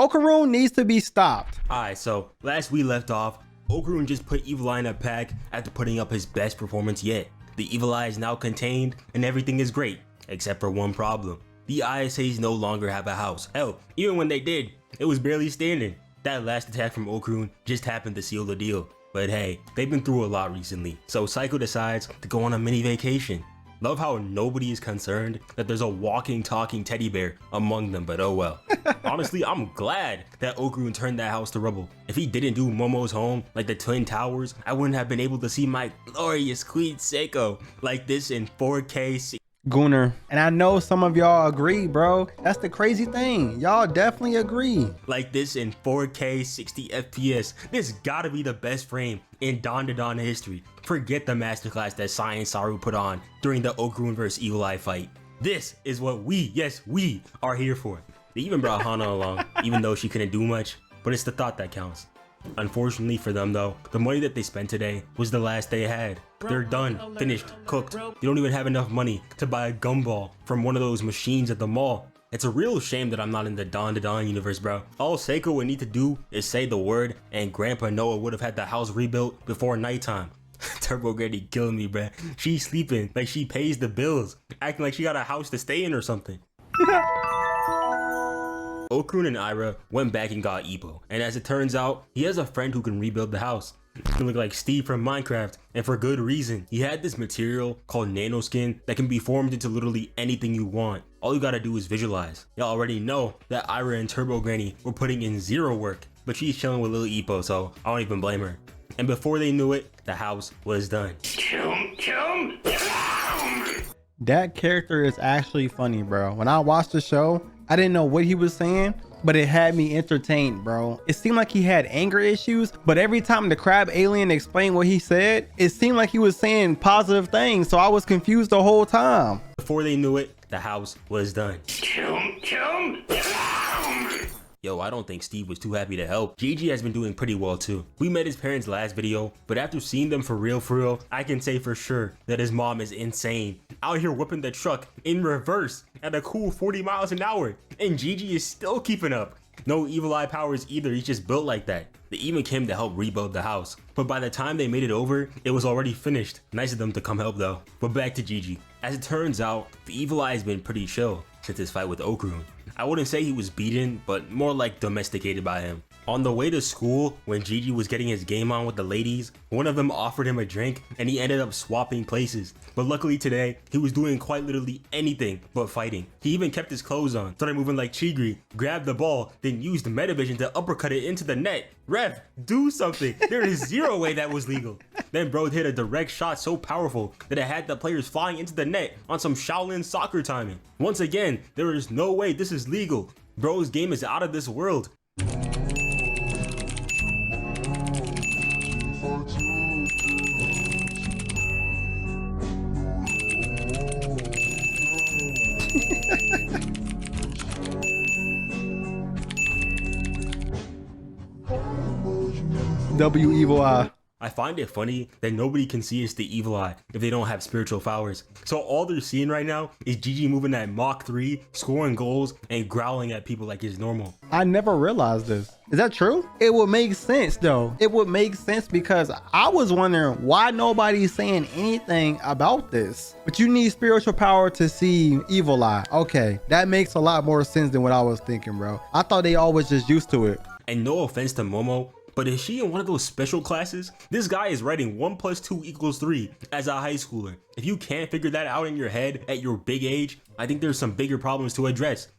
Okarun needs to be stopped. Alright, so last we left off, Okarun just put Evil Eye in a pack after putting up his best performance yet. The Evil Eye is now contained and everything is great, except for one problem. The ISAs no longer have a house. Hell, even when they did, it was barely standing. That last attack from Okarun just happened to seal the deal. But hey, they've been through a lot recently, so Psycho decides to go on a mini vacation. Love how nobody is concerned that there's a walking, talking teddy bear among them, but oh well. Honestly, I'm glad that Okarun turned that house to rubble. If he didn't do Momo's home like the Twin Towers, I wouldn't have been able to see my glorious Queen Seiko like this in 4K. Gooner. And I know some of y'all agree, bro. That's the crazy thing. Y'all definitely agree. Like this in 4K 60 FPS. This gotta be the best frame in Dawn to Dawn history. Forget the masterclass that Science Saru put on during the Okarun vs Evil Eye fight. This is what we, yes we, are here for. They even brought Hana along, even though she couldn't do much, but it's the thought that counts. Unfortunately for them though, the money that they spent today was the last they had. They're done, finished, cooked. They don't even have enough money to buy a gumball from one of those machines at the mall. It's a real shame that I'm not in the Dawn to Dawn universe, bro. All Seiko would need to do is say the word and Grandpa Noah would have had the house rebuilt before nighttime. Turbo Granny killing me, bruh. She's sleeping like she pays the bills, acting like she got a house to stay in or something. Okarun and Ira went back and got Ippo, and as it turns out, he has a friend who can rebuild the house. He look like Steve from Minecraft, and for good reason. He had this material called nano skin that can be formed into literally anything you want. All you gotta do is visualize. Y'all already know that Ira and Turbo Granny were putting in zero work, but she's chilling with little Ippo, so I don't even blame her. And before they knew it, the house was done. That character is actually funny, bro. When I watched the show, I didn't know what he was saying, but it had me entertained, bro. It seemed like he had anger issues, but every time the crab alien explained what he said, it seemed like he was saying positive things, so I was confused the whole time. Before they knew it, the house was done. Yo, I don't think Steve was too happy to help. Gigi has been doing pretty well too. We met his parents last video, but after seeing them for real, I can say for sure that his mom is insane. Out here whipping the truck in reverse at a cool 40 miles an hour, and Gigi is still keeping up. No Evil Eye powers either, he's just built like that. They even came to help rebuild the house, but by the time they made it over, it was already finished. Nice of them to come help though. But back to Gigi. As it turns out, the Evil Eye has been pretty chill since his fight with Okarun. I wouldn't say he was beaten, but more like domesticated by him. On the way to school, when Gigi was getting his game on with the ladies, one of them offered him a drink and he ended up swapping places. But luckily today, he was doing quite literally anything but fighting. He even kept his clothes on, started moving like Chigri, grabbed the ball, then used Metavision to uppercut it into the net. Ref, do something. There is zero way that was legal. Then bro hit a direct shot so powerful that it had the players flying into the net on some Shaolin soccer timing. Once again, there is no way this is legal. Bro's game is out of this world. W Evil Eye. I find it funny that nobody can see it's the Evil Eye if they don't have spiritual powers. So all they're seeing right now is Gigi moving at Mach 3, scoring goals, and growling at people like it's normal. I never realized this. Is that true? It would make sense though. It would make sense because I was wondering why nobody's saying anything about this. But you need spiritual power to see Evil Eye. Okay, that makes a lot more sense than what I was thinking, bro. I thought they always just used to it. And no offense to Momo, but is she in one of those special classes? This guy is writing 1 + 2 = 3 as a high schooler. If you can't figure that out in your head at your big age, I think there's some bigger problems to address.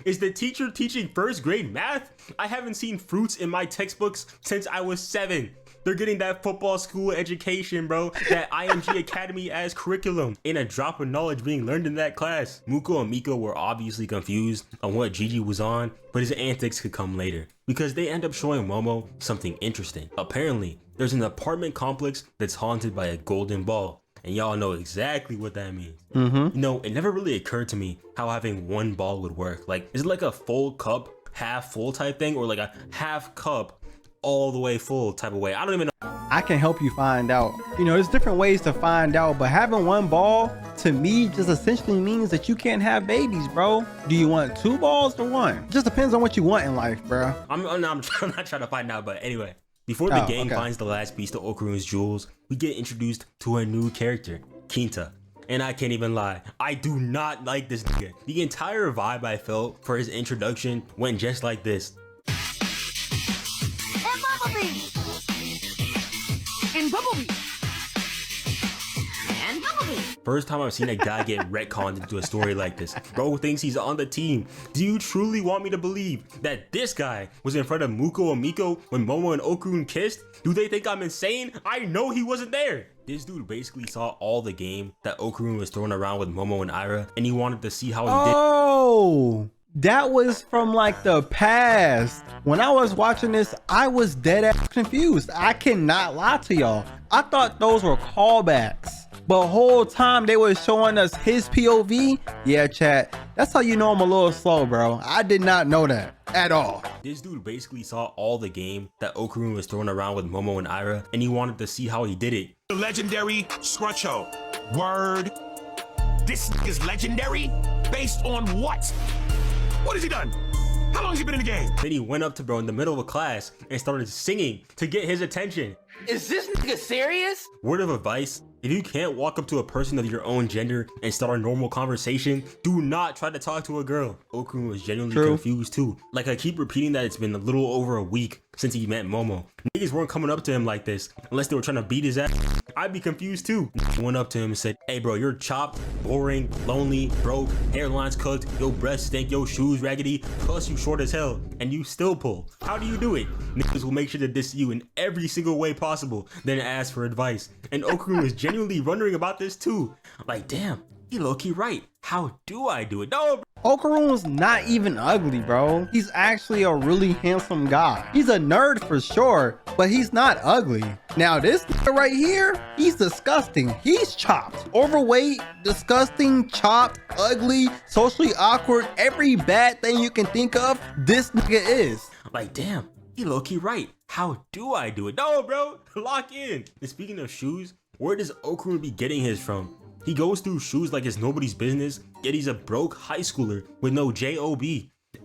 Is the teacher teaching 1st grade math? I haven't seen fruits in my textbooks since I was 7. They're getting that football school education, bro. That IMG Academy as curriculum. Ain't a drop of knowledge being learned in that class. Muko and Miko were obviously confused on what Gigi was on, but his antics could come later, because they end up showing Momo something interesting. Apparently, there's an apartment complex that's haunted by a golden ball. And y'all know exactly what that means. You know, it never really occurred to me how having one ball would work. Like, is it like a full cup, half full type thing, or like a half cup all the way full type of way? I don't even know. I can help you find out. You know, there's different ways to find out, but having one ball to me just essentially means that you can't have babies, bro. Do you want 2 balls or 1? Just depends on what you want in life, bro. I'm not trying to find out, but anyway. Before the gang finds the last piece of Okarun's jewels, we get introduced to a new character, Kinta. And I can't even lie, I do not like this nigga. The entire vibe I felt for his introduction went just like this. And Bumblebee! And Bumblebee! And Bumblebee! First time I've seen a guy get retconned into a story like this. Bro thinks he's on the team. Do you truly want me to believe that this guy was in front of Muko and Miko when Momo and Okarun kissed? Do they think I'm insane? I know he wasn't there. This dude basically saw all the game that Okarun was throwing around with Momo and Ira, and he wanted to see how he did. Oh, that was from like the past. When I was watching this, I was dead ass confused. I cannot lie to y'all. I thought those were callbacks. But whole time they were showing us his POV. Yeah, chat. That's how you know I'm a little slow, bro. I did not know that at all. This dude basically saw all the game that Okarun was throwing around with Momo and Ira, and he wanted to see how he did it. The legendary Scruncho. Word. This is legendary? Based on what? What has he done? How long has he been in the game? Then he went up to bro in the middle of class and started singing to get his attention. Is this nigga serious? Word of advice, if you can't walk up to a person of your own gender and start a normal conversation, do not try to talk to a girl. Okarun was genuinely confused too. Like, I keep repeating that it's been a little over a week since he met Momo. Niggas weren't coming up to him like this unless they were trying to beat his ass. I'd be confused too. Went up to him and said, hey bro, you're chopped, boring, lonely, broke, hairline's cooked, your breasts stink, your shoes raggedy, plus you short as hell, and you still pull. How do you do it? Niggas will make sure to diss you in every single way possible, then ask for advice. And Okarun was genuinely wondering about this too. Like, damn, he low-key right. How do I do it? No, bro. Okarun's not even ugly, bro. He's actually a really handsome guy. He's a nerd for sure, but he's not ugly. Now this nigga right here, he's disgusting. He's chopped, overweight, disgusting, chopped, ugly, socially awkward, every bad thing you can think of, this nigga is. Like, damn, he low-key right. How do I do it? No, bro, lock in. And speaking of shoes, where does Okarun be getting his from? He goes through shoes like it's nobody's business, yet he's a broke high schooler with no job.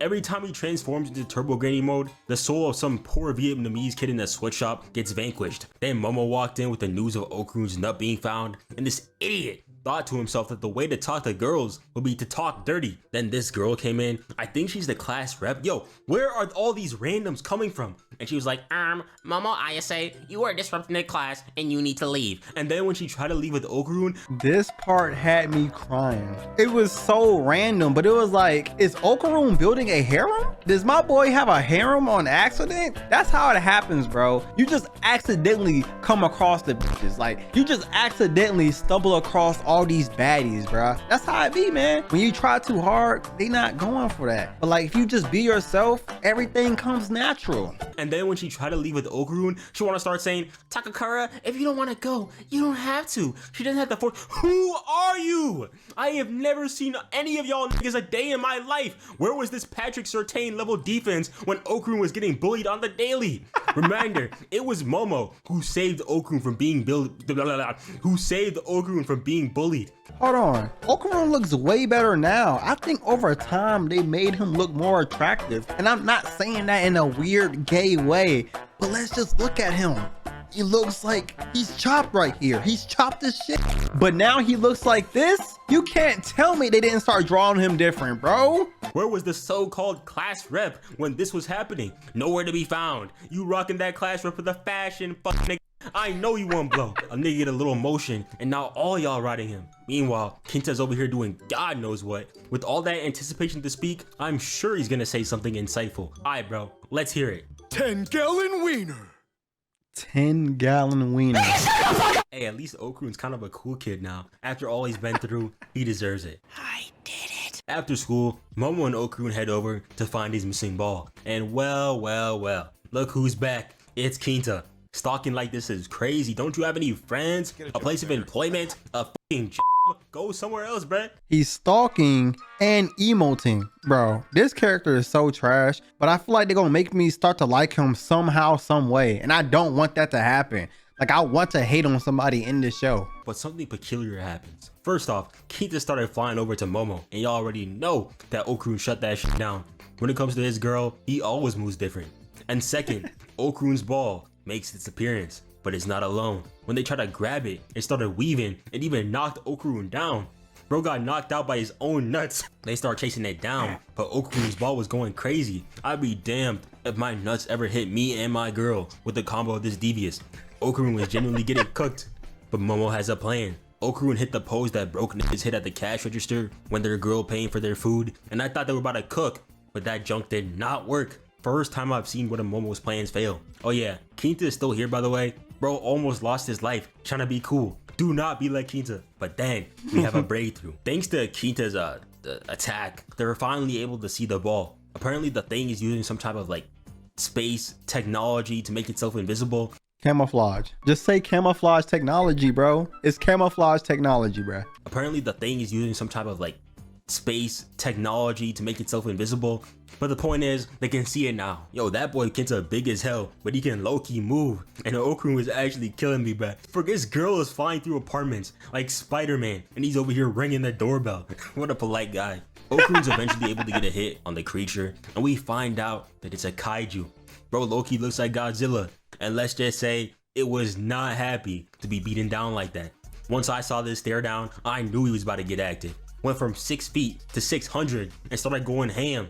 Every time he transforms into Turbo Granny mode, the soul of some poor Vietnamese kid in a sweatshop gets vanquished. Then Momo walked in with the news of Okarun's nut being found, and this idiot thought to himself that the way to talk to girls would be to talk dirty. Then this girl came in. I think she's the class rep. Yo, where are all these randoms coming from? And she was like, Momo, I say you are disrupting the class and you need to leave. And then when she tried to leave with Okarun, this part had me crying. It was so random, but it was like, is Okarun building a harem? Does my boy have a harem on accident? That's how it happens, bro. You just accidentally come across the bitches. Like, you just accidentally stumble across all these baddies, bro. That's how it be, man. When you try too hard, they not going for that. But like, if you just be yourself, everything comes natural. And then when she tried to leave with Okarun, she want to start saying, Takakura, if you don't want to go, you don't have to. She doesn't have to force. Who are you? I have never seen any of y'all niggas a day in my life. Where was this Patrick Surtain level defense when Okarun was getting bullied on the daily? Reminder, it was Momo who saved Okarun from being bullied. Hold on, Okarun looks way better now. I think over time they made him look more attractive. And I'm not saying that in a weird gay way, but let's just look at him. He looks like he's chopped right here. He's chopped as shit. But now he looks like this? You can't tell me they didn't start drawing him different, bro. Where was the so-called class rep when this was happening? Nowhere to be found. You rocking that class rep for the fashion, fuck nigga. I know you won't blow. A nigga get a little motion, and now all y'all riding him. Meanwhile, Kinta's over here doing God knows what. With all that anticipation to speak, I'm sure he's gonna say something insightful. Alright, bro, let's hear it. 10-gallon wiener. 10-gallon wiener. Hey, at least Okarun's kind of a cool kid now. After all he's been through, he deserves it. I did it. After school, Momo and Okarun head over to find his missing ball. And well, look who's back. It's Kinta. Stalking like this is crazy. Don't you have any friends? A place of employment? A fucking job? Go somewhere else, bruh. He's stalking and emoting. Bro, this character is so trash, but I feel like they're gonna make me start to like him somehow, some way. And I don't want that to happen. Like, I want to hate on somebody in this show. But something peculiar happens. First off, Kinta started flying over to Momo, and y'all already know that Okarun shut that shit down. When it comes to his girl, he always moves different. And second, Okarun's ball makes its appearance, but it's not alone. When they try to grab it, it started weaving and even knocked Okarun down. Bro got knocked out by his own nuts. They start chasing it down, but Okarun's ball was going crazy. I'd be damned if my nuts ever hit me and my girl with a combo this devious. Okarun was genuinely getting cooked, but Momo has a plan. Okarun hit the pose that broke niggas hit at the cash register when their girl paying for their food, and I thought they were about to cook, but that junk did not work. First time I've seen one of Momo's plans fail. Oh yeah, Kinta is still here by the way. Bro almost lost his life trying to be cool. Do not be like Kinta. But then we have a breakthrough. Thanks to Kinta's attack, they're finally able to see the ball. Apparently the thing is using some type of like space technology to make itself invisible. Camouflage. Just say camouflage technology, bro. It's camouflage technology, bro. Apparently the thing is using some type of like space technology to make itself invisible. But the point is, they can see it now. Yo, that boy Kinta big as hell, but he can low-key move. And Okarun is actually killing me, bruh. For this girl is flying through apartments like Spider-Man, and he's over here ringing the doorbell. What a polite guy. Okarun's eventually able to get a hit on the creature, and we find out that it's a kaiju. Bro, Loki looks like Godzilla, and let's just say, it was not happy to be beaten down like that. Once I saw this stare down, I knew he was about to get active. Went from 6 feet to 600 and started going ham.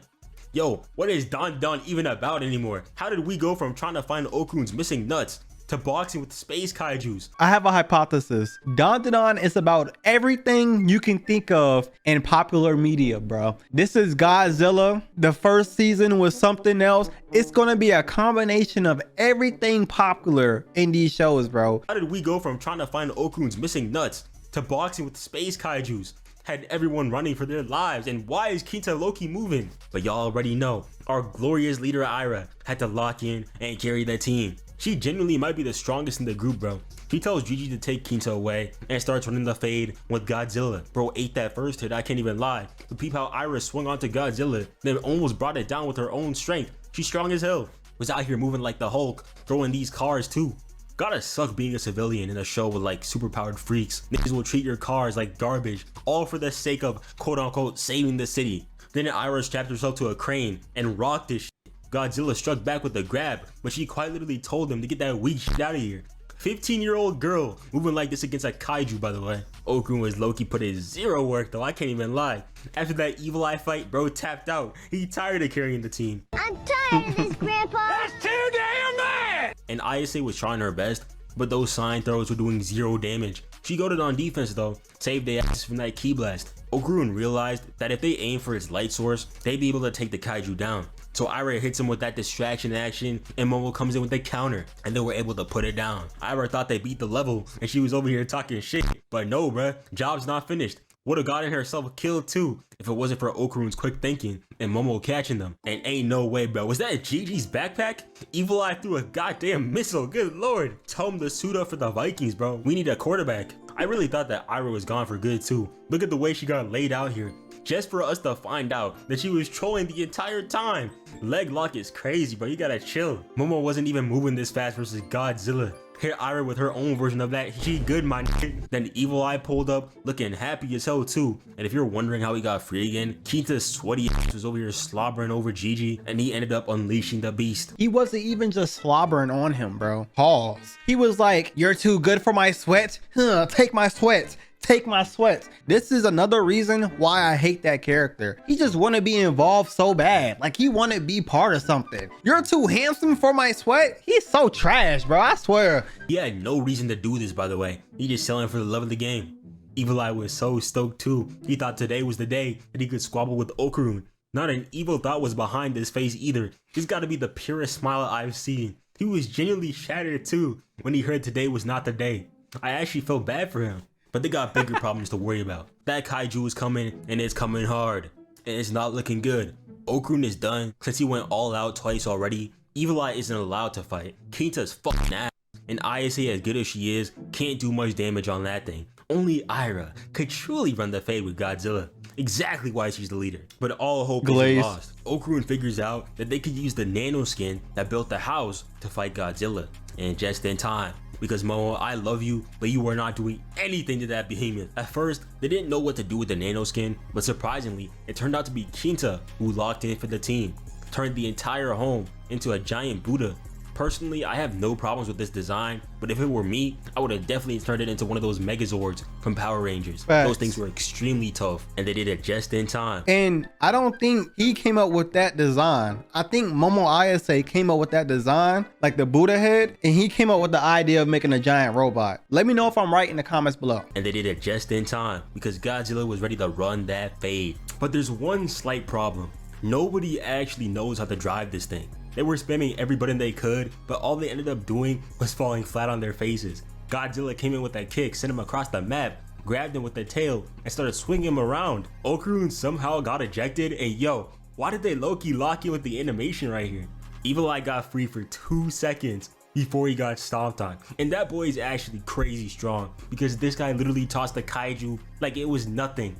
Yo, what is Don even about anymore? How did we go from trying to find Okarun's missing nuts to boxing with space kaijus? I have a hypothesis. Don is about everything you can think of in popular media, bro. This is Godzilla. The first season was something else. It's gonna be a combination of everything popular in these shows, bro. How did we go from trying to find Okarun's missing nuts to boxing with space kaijus? Had everyone running for their lives, and why is Kinta Loki moving? But y'all already know, our glorious leader Ira had to lock in and carry the team. She genuinely might be the strongest in the group, bro. She tells Gigi to take Kinta away and starts running the fade with Godzilla. Bro ate that first hit, I can't even lie. But peep how Ira swung onto Godzilla, then almost brought it down with her own strength. She's strong as hell. Was out here moving like the Hulk, throwing these cars too. Gotta suck being a civilian in a show with like superpowered freaks. Niggas will treat your cars like garbage, all for the sake of quote unquote saving the city. Then Ira strapped herself to a crane and rocked this shit. Godzilla struck back with a grab, but she quite literally told him to get that weak shit out of here. 15-year-old girl moving like this against a kaiju, by the way. Okarun was low-key put in zero work though, I can't even lie. After that evil eye fight, bro tapped out. He tired of carrying the team. I'm tired of this, Grandpa. That's too damn bad! And Isa was trying her best, but those sign throws were doing zero damage. She goaded on defense though, saved their asses from that ki blast. Okarun realized that if they aim for its light source, they'd be able to take the kaiju down. So Ira hits him with that distraction action, and Momo comes in with the counter, and they were able to put it down. Ira thought they beat the level, and she was over here talking shit. But no bruh, job's not finished. Would've gotten herself killed too, if it wasn't for Okarun's quick thinking and Momo catching them. And ain't no way, bro. Was that Gigi's backpack? Evil Eye threw a goddamn missile, good lord. Tell him to suit up for the Vikings, bro. We need a quarterback. I really thought that Ira was gone for good too. Look at the way she got laid out here, just for us to find out that she was trolling the entire time. Leg lock is crazy, bro. You gotta chill. Momo wasn't even moving this fast versus Godzilla. Here Ira with her own version of that, she good, my nigga. Then Evil Eye pulled up, looking happy as hell too. And if you're wondering how he got free again, Kinta's sweaty ass was over here slobbering over Gigi, and he ended up unleashing the beast. He wasn't even just slobbering on him, bro. Pause. He was like, "You're too good for my sweat. Huh, take my sweat. Take my sweat." This is another reason why I hate that character. He just want to be involved so bad. Like he want to be part of something. "You're too handsome for my sweat." He's so trash, bro. I swear. He had no reason to do this, by the way. He just selling for the love of the game. Evil Eye was so stoked too. He thought today was the day that he could squabble with Okarun. Not an evil thought was behind his face either. He's got to be the purest smile I've seen. He was genuinely shattered too when he heard today was not the day. I actually felt bad for him. But they got bigger problems to worry about. That kaiju is coming, and it's coming hard. And it's not looking good. Okarun is done since he went all out twice already. Evil Eye isn't allowed to fight. Kinta's fucking ass. And Isa, as good as she is, can't do much damage on that thing. Only Ira could truly run the fade with Godzilla. Exactly why she's the leader. But all hope is lost. Okarun figures out that they could use the nano skin that built the house to fight Godzilla. And just in time, because Momo, I love you, but you were not doing anything to that behemoth. At first, they didn't know what to do with the nano skin, but surprisingly, it turned out to be Kinta who locked in for the team, turned the entire home into a giant Buddha. Personally, I have no problems with this design, but if it were me, I would have definitely turned it into one of those Megazords from Power Rangers. Facts. Those things were extremely tough, and they did it just in time. And I don't think he came up with that design. I think Momo Ayase came up with that design, like the Buddha head, and he came up with the idea of making a giant robot. Let me know if I'm right in the comments below. And they did it just in time, because Godzilla was ready to run that fade. But there's one slight problem. Nobody actually knows how to drive this thing. They were spamming every button they could, but all they ended up doing was falling flat on their faces. Godzilla came in with that kick, sent him across the map, grabbed him with the tail, and started swinging him around. Okarun somehow got ejected, and yo, why did they low-key lock in with the animation right here? Evil Eye got free for 2 seconds before he got stomped on. And that boy is actually crazy strong, because this guy literally tossed the kaiju like it was nothing.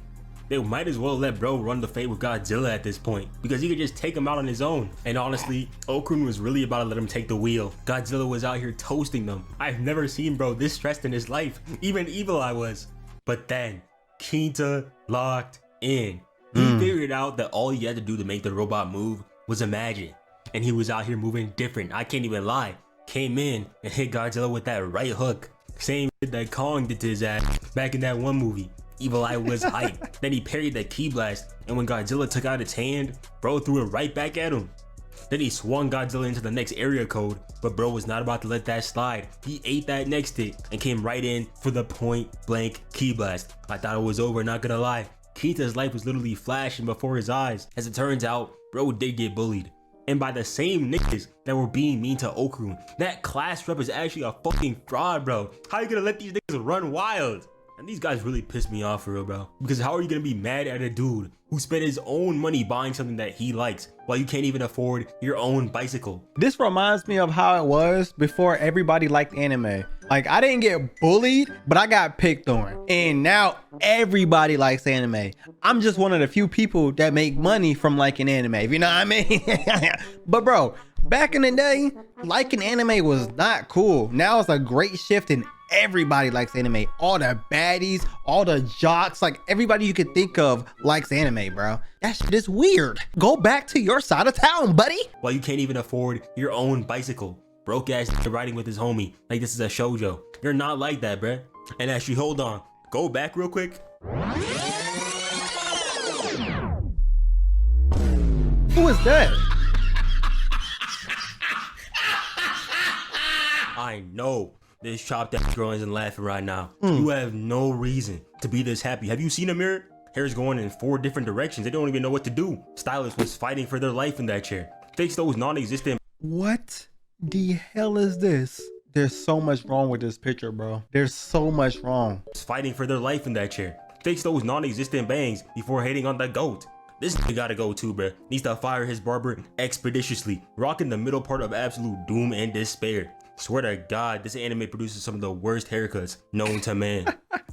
They might as well let bro run the fate with Godzilla at this point, because he could just take him out on his own. And honestly, Okarun was really about to let him take the wheel. Godzilla was out here toasting them. I've never seen bro this stressed in his life. Even Evil Eye was. But then, Kinta locked in. He figured out that all he had to do to make the robot move was imagine. And he was out here moving different. I can't even lie. Came in and hit Godzilla with that right hook. Same shit that Kong did to his ass back in that one movie. Evil Eye was hyped. Then he parried that ki blast, and when Godzilla took out its hand, bro threw it right back at him. Then he swung Godzilla into the next area code, but bro was not about to let that slide. He ate that next hit and came right in for the point blank ki blast. I thought it was over, not gonna lie. Kinta's life was literally flashing before his eyes. As it turns out, bro did get bullied. And by the same niggas that were being mean to Okarun. That class rep is actually a fucking fraud, bro. How you gonna let these niggas run wild? And these guys really pissed me off for real, bro. Because how are you gonna be mad at a dude who spent his own money buying something that he likes while you can't even afford your own bicycle? This reminds me of how it was before everybody liked anime. Like, I didn't get bullied, but I got picked on. And now everybody likes anime. I'm just one of the few people that make money from liking anime, if you know what I mean? But bro, back in the day, liking anime was not cool. Now it's a great shift and everybody likes anime. All the baddies, all the jocks, like everybody you could think of likes anime, bro. That shit is weird. Go back to your side of town, buddy. While you can't even afford your own bicycle. Broke ass riding with his homie like this is a shoujo. You're not like that, bruh. And actually, hold on. Go back real quick. Who is that? I know this chopped ass girl isn't laughing right now. You have no reason to be this happy. Have you seen a mirror? Hair's going in 4 different directions. They don't even know what to do. Stylist was fighting for their life in that chair. Fix those non-existent. What the hell is this? There's so much wrong with this picture, bro. There's so much wrong. Fighting for their life in that chair. Fix those non-existent bangs before hating on the goat. This nigga gotta go too, bruh. Needs to fire his barber expeditiously. Rocking the middle part of absolute doom and despair. Swear to God, this anime produces some of the worst haircuts known to man.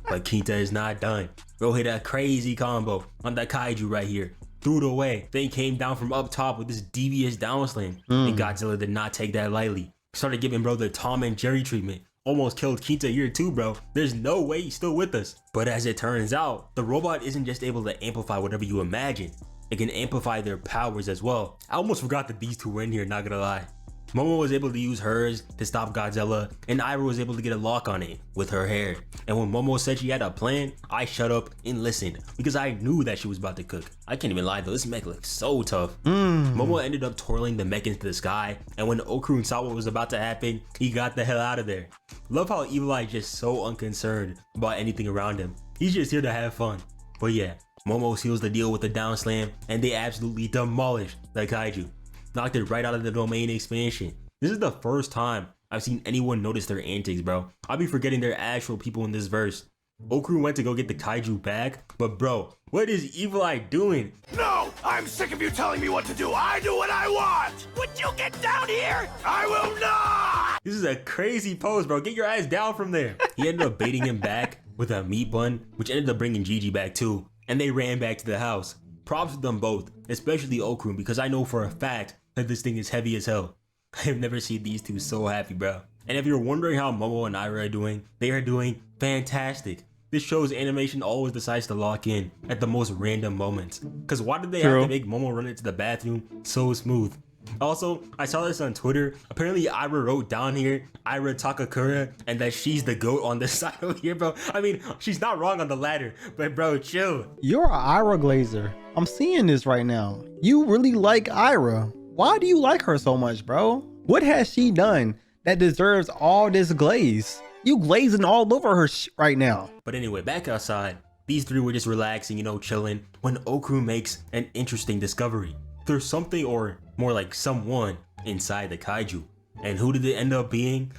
But Kinta is not done. Bro hit a crazy combo on that kaiju right here. Threw it away. Then came down from up top with this devious down slam. And Godzilla did not take that lightly. Started giving bro the Tom and Jerry treatment. Almost killed Kinta here too, bro. There's no way he's still with us. But as it turns out, the robot isn't just able to amplify whatever you imagine. It can amplify their powers as well. I almost forgot that these two were in here, not gonna lie. Momo was able to use hers to stop Godzilla, and Ira was able to get a lock on it with her hair. And when Momo said she had a plan, I shut up and listened because I knew that she was about to cook. I can't even lie though, this mech looks so tough. Momo ended up twirling the mech into the sky, and when Okarun saw what was about to happen, he got the hell out of there. Love how Evil Eye just so unconcerned about anything around him. He's just here to have fun. But yeah, Momo seals the deal with the down slam, and they absolutely demolished the kaiju. Knocked it right out of the domain expansion. This is the first time I've seen anyone notice their antics, bro. I'll be forgetting they're actual people in this verse. Okarun went to go get the kaiju back, but bro, what is Evil Eye doing? No! I'm sick of you telling me what to do. I do what I want! Would you get down here? I will not! This is a crazy pose, bro. Get your ass down from there. He ended up baiting him back with a meat bun, which ended up bringing Gigi back too. And they ran back to the house. Props to them both, especially Okarun, because I know for a fact that this thing is heavy as hell. I have never seen these two so happy, bro. And if you're wondering how Momo and Ira are doing, they are doing fantastic. This show's animation always decides to lock in at the most random moments. Cause why did they have to make Momo run into the bathroom so smooth? Also, I saw this on Twitter. Apparently Ira wrote down here, Ira Takakura, and that she's the GOAT on this side over here, bro. I mean, she's not wrong on the ladder, but bro, chill. You're an Ira glazer. I'm seeing this right now. You really like Ira. Why do you like her so much, bro? What has she done that deserves all this glaze? You glazing all over her right now. But anyway, back outside, these three were just relaxing, you know, chilling, when Okarun makes an interesting discovery. There's something, or more like someone, inside the kaiju. And who did it end up being?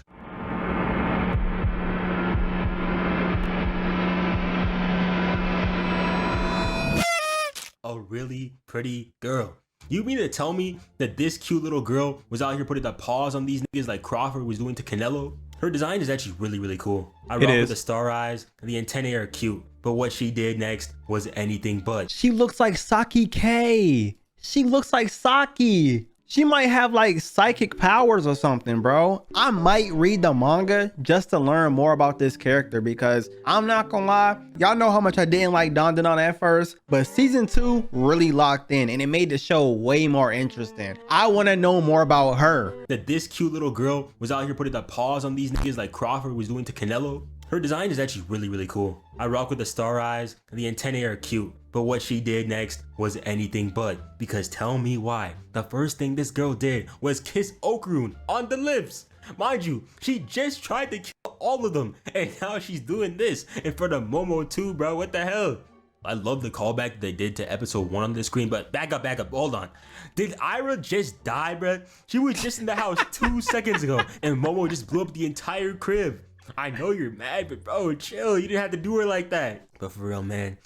A really pretty girl. You mean to tell me that this cute little girl was out here putting the paws on these niggas like Crawford was doing to Canelo? Her design is actually really cool. I rock with the star eyes, and the antennae are cute, but what she did next was anything but. She looks like Saki K. She looks like Saki. She might have like psychic powers or something, bro. I might read the manga just to learn more about this character, because I'm not gonna lie, y'all know how much I didn't like Don at first, but season 2 really locked in and it made the show way more interesting. I want to know more about her. That this cute little girl was out here putting the paws on these niggas like Crawford was doing to Canelo? Her design is actually really cool. I rock with the star eyes, and the antennae are cute, but what she did next was anything but. Because tell me why. The first thing this girl did was kiss Okarun on the lips. Mind you, she just tried to kill all of them, and now she's doing this in front of Momo too, bro. What the hell? I love the callback they did to episode 1 on the screen, but back up, hold on. Did Ira just die, bro? She was just in the house 2 seconds ago, and Momo just blew up the entire crib. I know you're mad, but bro, chill. You didn't have to do her like that. But for real, man,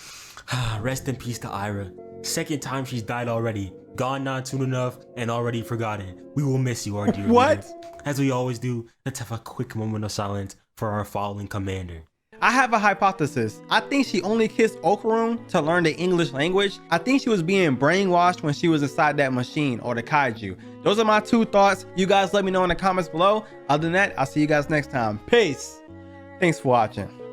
rest in peace to Ira. Second time she's died already. Gone not soon enough and already forgotten. We will miss you, our dear What? reader. As we always do, let's have a quick moment of silence for our fallen commander. I have a hypothesis. I think she only kissed Okarun to learn the English language. I think she was being brainwashed when she was inside that machine or the kaiju. Those are my 2 thoughts. You guys let me know in the comments below. Other than that, I'll see you guys next time. Peace. Thanks for watching.